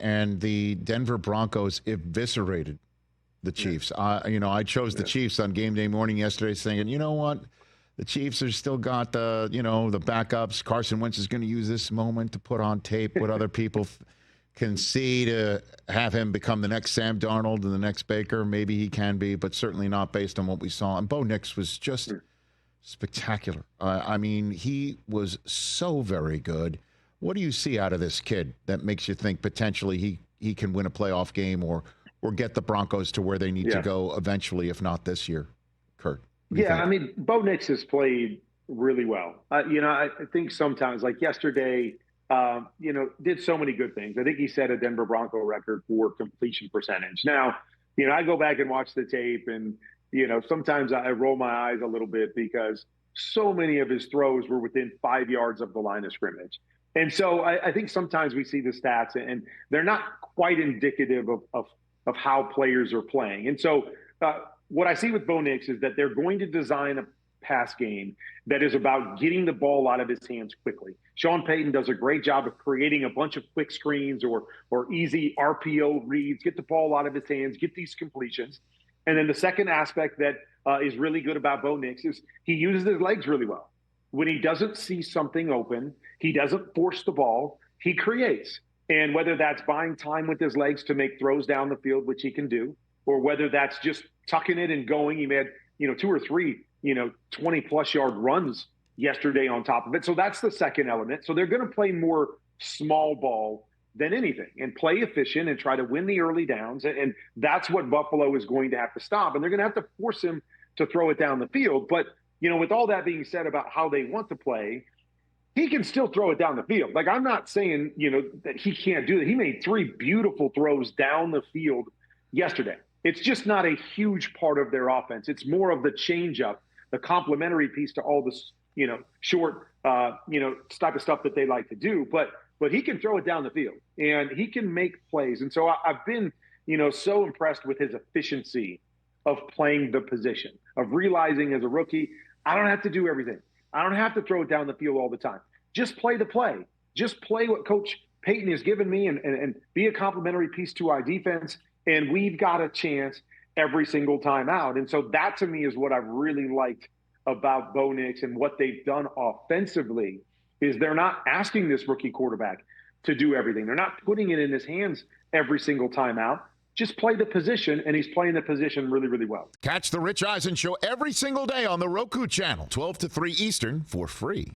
and the Denver Broncos eviscerated the Chiefs. I chose the Chiefs on game day morning yesterday, saying, you know what? The Chiefs have still got the backups. Carson Wentz is going to use this moment to put on tape what other people can see to have him become the next Sam Darnold and the next Baker. Maybe he can be, but certainly not based on what we saw. And Bo Nix was just spectacular. He was so very good. What do you see out of this kid that makes you think potentially he can win a playoff game or get the Broncos to where they need to go eventually, if not this year, Kurt? Bo Nix has played really well. I think sometimes, like yesterday, did so many good things. I think he set a Denver Bronco record for completion percentage. Now, I go back and watch the tape and, sometimes I roll my eyes a little bit because so many of his throws were within 5 yards of the line of scrimmage. And so I think sometimes we see the stats and they're not quite indicative of how players are playing. And so what I see with Bo Nix is that they're going to design a pass game that is about getting the ball out of his hands quickly. Sean Payton does a great job of creating a bunch of quick screens or easy RPO reads, get the ball out of his hands, get these completions. And then the second aspect that is really good about Bo Nix is he uses his legs really well. When he doesn't see something open, he doesn't force the ball, he creates. And whether that's buying time with his legs to make throws down the field, which he can do, or whether that's just tucking it and going, he made, 2 or 3, 20-plus yard runs yesterday on top of it. So that's the second element. So they're going to play more small ball than anything and play efficient and try to win the early downs. And that's what Buffalo is going to have to stop. And they're going to have to force him to throw it down the field. But, with all that being said about how they want to play, he can still throw it down the field. Like, I'm not saying, that he can't do that. He made 3 beautiful throws down the field yesterday. It's just not a huge part of their offense. It's more of the changeup, the complementary piece to all this, short, type of stuff that they like to do. But he can throw it down the field and he can make plays. And so I've been, so impressed with his efficiency of playing the position, of realizing as a rookie, I don't have to do everything. I don't have to throw it down the field all the time. Just play the play. Just play what Coach Payton has given me and be a complementary piece to our defense. And we've got a chance every single time out. And so that to me is what I've really liked about Bo Nix and what they've done offensively is they're not asking this rookie quarterback to do everything. They're not putting it in his hands every single time out. Just play the position, and he's playing the position really, really well. Catch the Rich Eisen Show every single day on the Roku channel, 12 to 3 Eastern, for free.